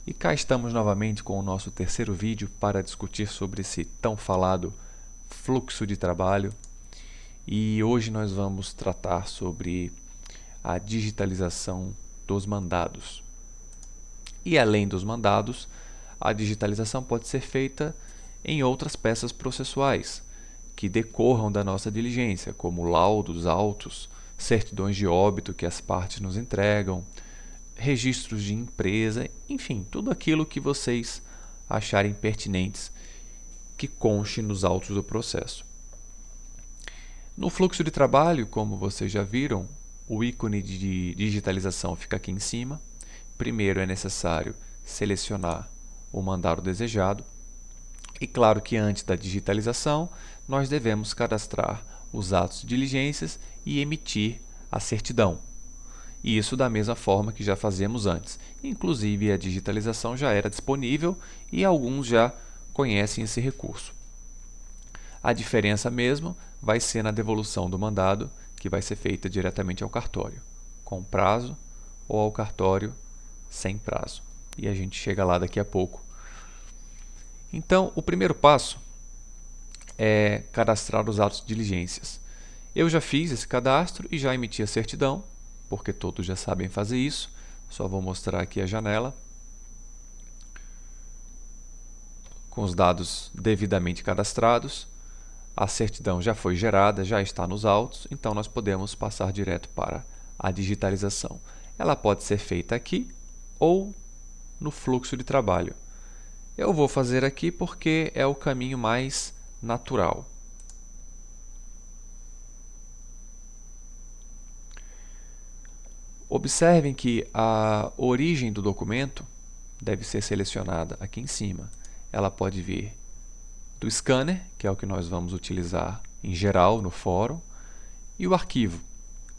E cá estamos novamente com o nosso terceiro vídeo para discutir sobre esse tão falado fluxo de trabalho. E hoje nós vamos tratar sobre a digitalização dos mandados. E além dos mandados, a digitalização pode ser feita em outras peças processuais que decorram da nossa diligência, como laudos, autos, certidões de óbito que as partes nos entregam, registros de empresa, enfim, tudo aquilo que vocês acharem pertinentes que conste nos autos do processo. No fluxo de trabalho, como vocês já viram, o ícone de digitalização fica aqui em cima. Primeiro é necessário selecionar o mandado desejado. E claro que antes da digitalização, nós devemos cadastrar os atos de diligências e emitir a certidão. E isso da mesma forma que já fazíamos antes. Inclusive, a digitalização já era disponível e alguns já conhecem esse recurso. A diferença mesmo vai ser na devolução do mandado, que vai ser feita diretamente ao cartório, com prazo, ou ao cartório sem prazo. E a gente chega lá daqui a pouco. Então, o primeiro passo é cadastrar os atos de diligências. Eu já fiz esse cadastro e já emiti a certidão, porque todos já sabem fazer isso. Só vou mostrar aqui a janela com os dados devidamente cadastrados. A certidão já foi gerada, já está nos autos, então nós podemos passar direto para a digitalização. Ela pode ser feita aqui ou no fluxo de trabalho. Eu vou fazer aqui porque é o caminho mais natural. Observem que a origem do documento deve ser selecionada aqui em cima. Ela pode vir do scanner, que é o que nós vamos utilizar em geral no fórum, e o arquivo,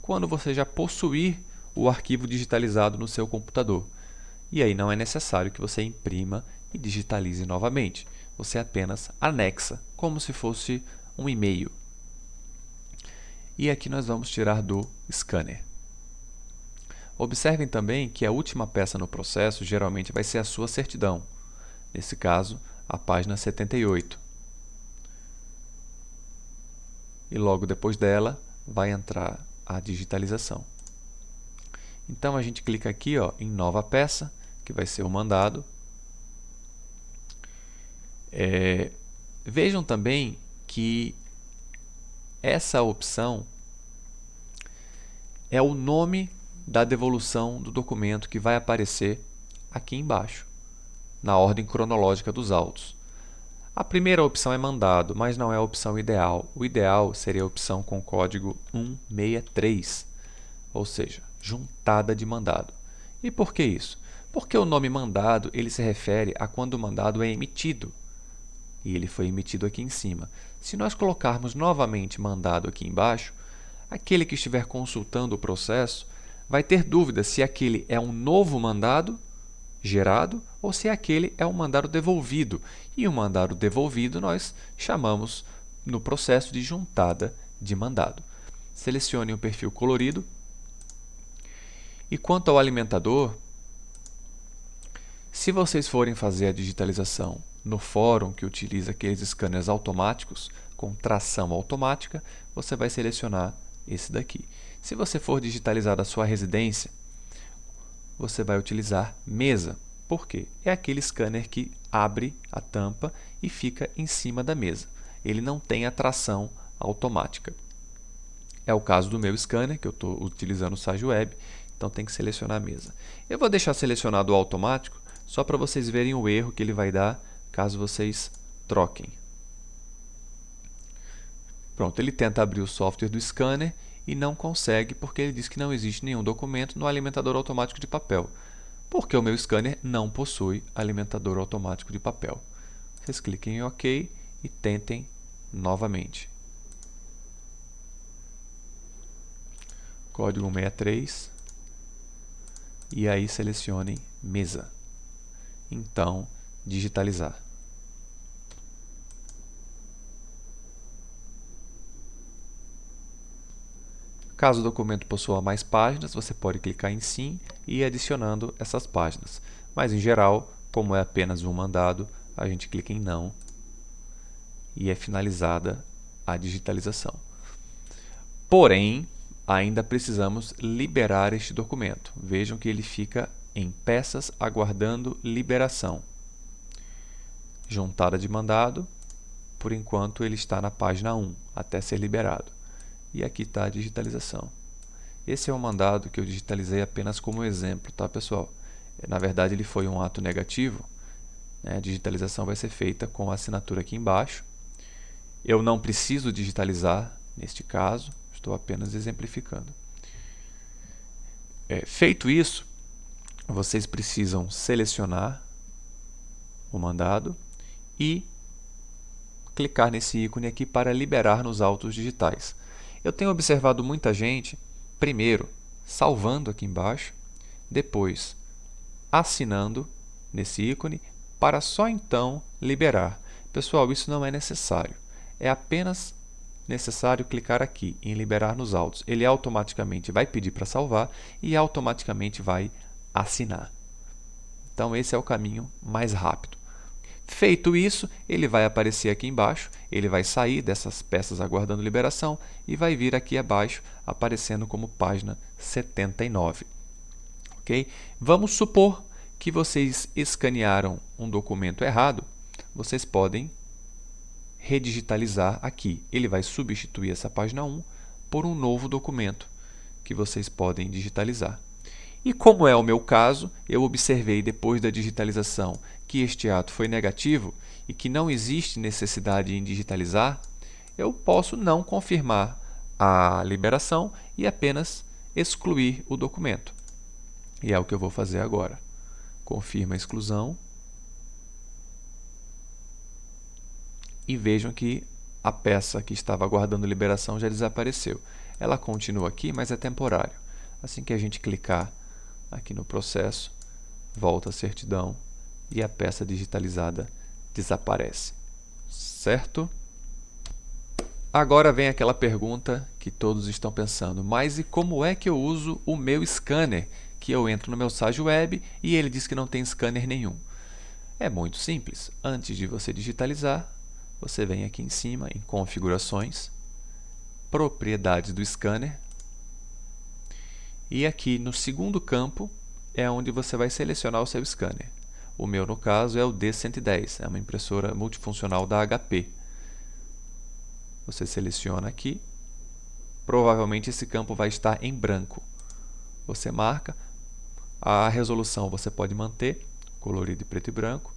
quando você já possuir o arquivo digitalizado no seu computador. E aí não é necessário que você imprima e digitalize novamente. Você apenas anexa, como se fosse um e-mail. E aqui nós vamos tirar do scanner. Observem também que a última peça no processo geralmente vai ser a sua certidão. Nesse caso, a página 78. E logo depois dela vai entrar a digitalização. Então a gente clica aqui em nova peça, que vai ser o mandado. Vejam também que essa opção é o nome da devolução do documento que vai aparecer aqui embaixo, na ordem cronológica dos autos. A primeira opção é mandado, mas não é a opção ideal. O ideal seria a opção com código 163, ou seja, juntada de mandado. E por que isso? Porque o nome mandado ele se refere a quando o mandado é emitido. E ele foi emitido aqui em cima. Se nós colocarmos novamente mandado aqui embaixo, aquele que estiver consultando o processo vai ter dúvida se aquele é um novo mandado gerado ou se aquele é um mandado devolvido. E o mandado devolvido nós chamamos no processo de juntada de mandado. Selecione o perfil colorido. E quanto ao alimentador, se vocês forem fazer a digitalização no fórum que utiliza aqueles scanners automáticos com tração automática, você vai selecionar esse daqui. Se você for digitalizar da sua residência, você vai utilizar mesa. Por quê? É aquele scanner que abre a tampa e fica em cima da mesa. Ele não tem a tração automática. É o caso do meu scanner, que eu estou utilizando o Sage Web, então tem que selecionar a mesa. Eu vou deixar selecionado o automático, só para vocês verem o erro que ele vai dar caso vocês troquem. Pronto, ele tenta abrir o software do scanner e não consegue porque ele diz que não existe nenhum documento no alimentador automático de papel. Porque o meu scanner não possui alimentador automático de papel. Vocês cliquem em OK e tentem novamente. Código 163 e aí selecionem mesa. Então, digitalizar. Caso o documento possua mais páginas, você pode clicar em Sim e ir adicionando essas páginas. Mas, em geral, Como é apenas um mandado, a gente clica em não e é finalizada a digitalização. Porém, ainda precisamos liberar este documento. Vejam que ele fica em peças aguardando liberação. Juntada de mandado, por enquanto ele está na página 1, até ser liberado. E aqui está a digitalização. Esse é um mandado que eu digitalizei apenas como exemplo, tá, pessoal? Na verdade, ele foi um ato negativo, né? A digitalização vai ser feita com a assinatura aqui embaixo. Eu não preciso digitalizar neste caso, estou apenas exemplificando. Feito isso, vocês precisam selecionar o mandado e clicar nesse ícone aqui para liberar nos autos digitais. Eu tenho observado muita gente, primeiro, salvando aqui embaixo, depois assinando nesse ícone, para só então liberar. Pessoal, isso não é necessário. É apenas necessário clicar aqui em liberar nos autos. Ele automaticamente vai pedir para salvar e automaticamente vai assinar. Então, esse é o caminho mais rápido. Feito isso, ele vai aparecer aqui embaixo, ele vai sair dessas peças aguardando liberação e vai vir aqui abaixo aparecendo como página 79. Okay? Vamos supor que vocês escanearam um documento errado, vocês podem redigitalizar aqui. Ele vai substituir essa página 1 por um novo documento que vocês podem digitalizar. E como é o meu caso, eu observei depois da digitalização que este ato foi negativo e que não existe necessidade em digitalizar, eu posso não confirmar a liberação e apenas excluir o documento. E é o que eu vou fazer agora. Confirma a exclusão. E vejam que a peça que estava aguardando liberação já desapareceu. Ela continua aqui, mas é temporário. Assim que a gente clicar aqui no processo, volta a certidão e a peça digitalizada desaparece. Certo? Agora vem aquela pergunta que todos estão pensando, mas e como é que eu uso o meu scanner? Que eu entro no meu site web e ele diz que não tem scanner nenhum. É muito simples. Antes de você digitalizar, você vem aqui em cima em configurações, propriedades do scanner, e aqui no segundo campo é onde você vai selecionar o seu scanner. O meu, no caso, é o D110, é uma impressora multifuncional da HP. Você seleciona aqui, provavelmente esse campo vai estar em branco. Você marca, a resolução você pode manter, colorido e preto e branco.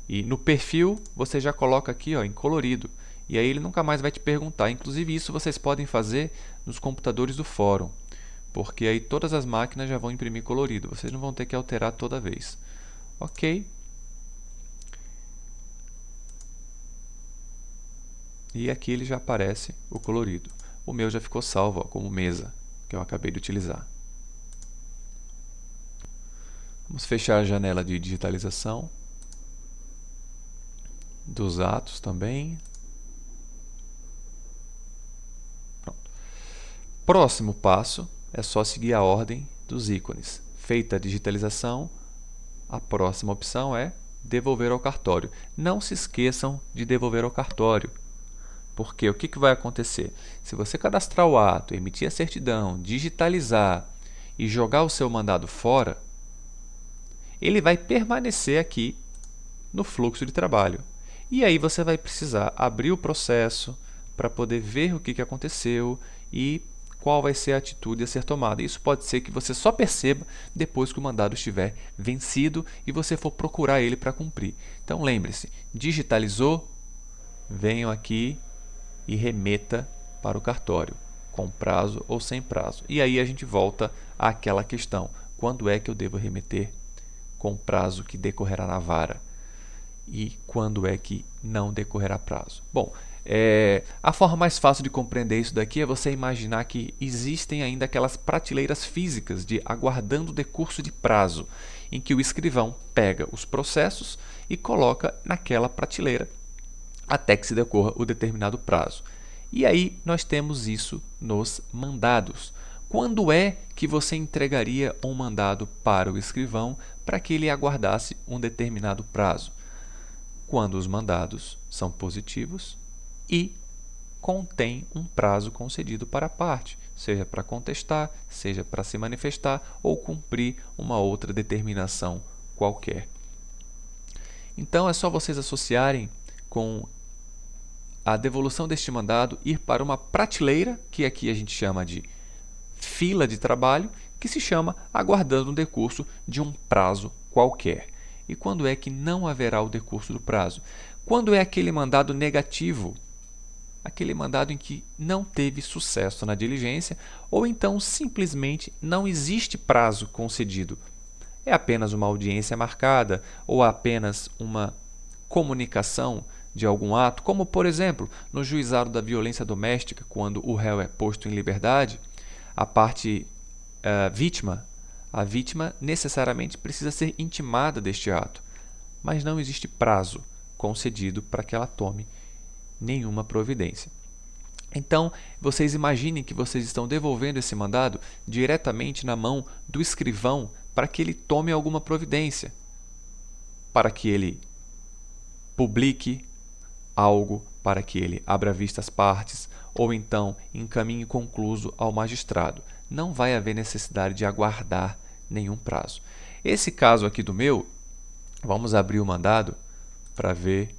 E no perfil, você já coloca aqui em colorido. E aí ele nunca mais vai te perguntar. Inclusive, isso vocês podem fazer nos computadores do fórum. Porque aí todas as máquinas já vão imprimir colorido. Vocês não vão ter que alterar toda vez. Ok. E aqui ele já aparece o colorido. O meu já ficou salvo como mesa, que eu acabei de utilizar. Vamos fechar a janela de digitalização. Dos atos também. Pronto. Próximo passo é só seguir a ordem dos ícones. Feita a digitalização, a próxima opção é devolver ao cartório. Não se esqueçam de devolver ao cartório. Porque o que vai acontecer? Se você cadastrar o ato, emitir a certidão, digitalizar e jogar o seu mandado fora, ele vai permanecer aqui no fluxo de trabalho. E aí você vai precisar abrir o processo para poder ver o que aconteceu e qual vai ser a atitude a ser tomada. Isso pode ser que você só perceba depois que o mandado estiver vencido e você for procurar ele para cumprir. Então lembre-se, digitalizou, venham aqui e remeta para o cartório, com prazo ou sem prazo. E aí a gente volta àquela questão, quando é que eu devo remeter com prazo que decorrerá na vara? E quando é que não decorrerá prazo? Bom, a forma mais fácil de compreender isso daqui é você imaginar que existem ainda aquelas prateleiras físicas de aguardando decurso de prazo, em que o escrivão pega os processos e coloca naquela prateleira até que se decorra o determinado prazo. E aí nós temos isso nos mandados. quando é que você entregaria um mandado para o escrivão para que ele aguardasse um determinado prazo? Quando os mandados são positivos e contém um prazo concedido para a parte, seja para contestar, seja para se manifestar ou cumprir uma outra determinação qualquer. Então é só vocês associarem com a devolução deste mandado ir para uma prateleira, que aqui a gente chama de fila de trabalho, que se chama aguardando um decurso de um prazo qualquer. E quando é que não haverá o decurso do prazo? Quando é aquele mandado negativo, aquele mandado em que não teve sucesso na diligência, ou então simplesmente não existe prazo concedido. É apenas uma audiência marcada ou apenas uma comunicação de algum ato, como por exemplo, no juizado da violência doméstica, quando o réu é posto em liberdade, a parte vítima, a vítima necessariamente precisa ser intimada deste ato, mas não existe prazo concedido para que ela tome nenhuma providência. Então, vocês imaginem que vocês estão devolvendo esse mandado diretamente na mão do escrivão para que ele tome alguma providência, para que ele publique algo, para que ele abra vista às partes, ou então encaminhe concluso ao magistrado. Não vai haver necessidade de aguardar nenhum prazo. Esse caso aqui do meu, vamos abrir o mandado para ver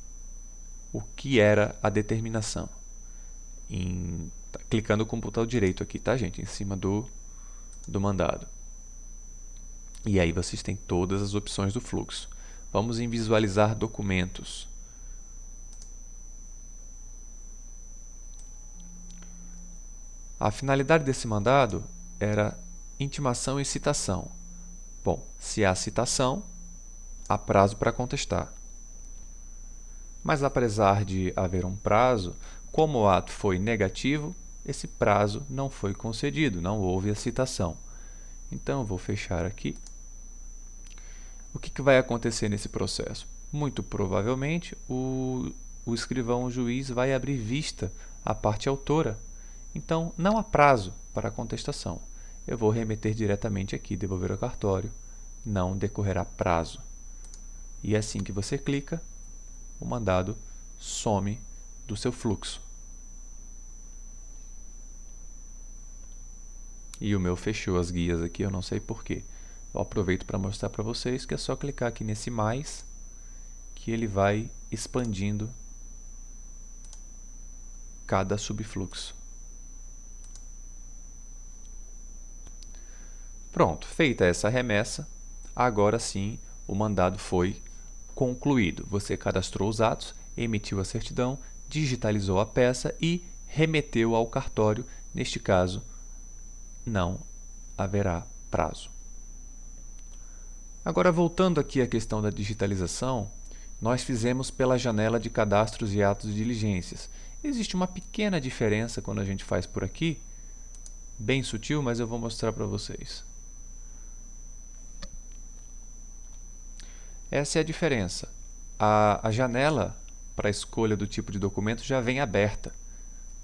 o que era a determinação. Clicando com o botão direito aqui, tá, gente? Em cima do mandado. E aí vocês têm todas as opções do fluxo. Vamos em visualizar documentos. A finalidade desse mandado era intimação e citação. Bom, se há citação, há prazo para contestar. Mas apesar de haver um prazo, como o ato foi negativo, esse prazo não foi concedido, não houve a citação. Então, eu vou fechar aqui. O que vai acontecer nesse processo? Muito provavelmente, o escrivão, o juiz, vai abrir vista à parte autora. Então, não há prazo para a contestação. Eu vou remeter diretamente aqui, devolver ao cartório, não decorrerá prazo. E assim que você clica, o mandado some do seu fluxo. E o meu fechou as guias aqui, eu não sei porquê. Eu aproveito para mostrar para vocês que é só clicar aqui nesse mais, que ele vai expandindo cada subfluxo. Pronto, feita essa remessa, agora sim o mandado foi concluído. Você cadastrou os atos, emitiu a certidão, digitalizou a peça e remeteu ao cartório. Neste caso, não haverá prazo. Agora, voltando aqui à questão da digitalização, nós fizemos pela janela de cadastros e atos de diligências. Existe uma pequena diferença quando a gente faz por aqui, bem sutil, mas eu vou mostrar para vocês. Essa é a diferença. A janela para a escolha do tipo de documento já vem aberta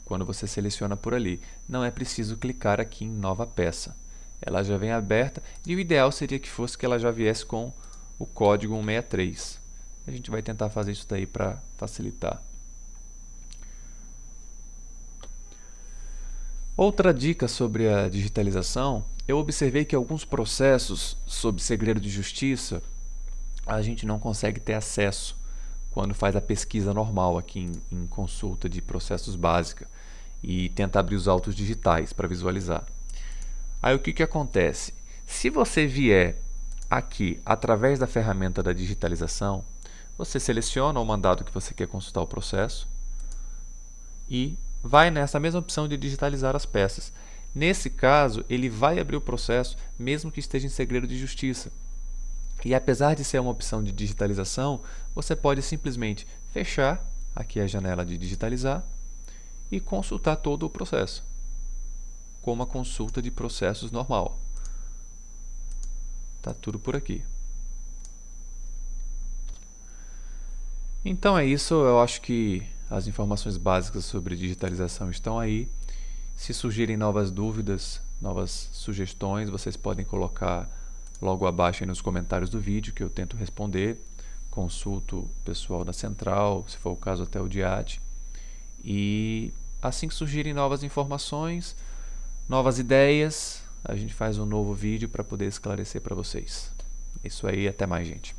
quando você seleciona por ali. Não é preciso clicar aqui em Nova Peça. Ela já vem aberta e o ideal seria que fosse que ela já viesse com o código 163. A gente vai tentar fazer isso daí para facilitar. Outra dica sobre a digitalização, eu observei que alguns processos sob segredo de justiça a gente não consegue ter acesso quando faz a pesquisa normal aqui em consulta de processos básica e tenta abrir os autos digitais para visualizar. Aí o que acontece? Se você vier aqui através da ferramenta da digitalização, você seleciona o mandado que você quer consultar o processo e vai nessa mesma opção de digitalizar as peças. Nesse caso, ele vai abrir o processo mesmo que esteja em segredo de justiça. E apesar de ser uma opção de digitalização, você pode simplesmente fechar aqui a janela de digitalizar e consultar todo o processo, como uma consulta de processos normal. Tá tudo por aqui. Então é isso, eu acho que as informações básicas sobre digitalização estão aí. Se surgirem novas dúvidas, novas sugestões, vocês podem colocar logo abaixo aí nos comentários do vídeo, que eu tento responder. Consulto o pessoal da central, se for o caso até o DIAT. E assim que surgirem novas informações, novas ideias, a gente faz um novo vídeo para poder esclarecer para vocês. Isso aí, até mais, gente.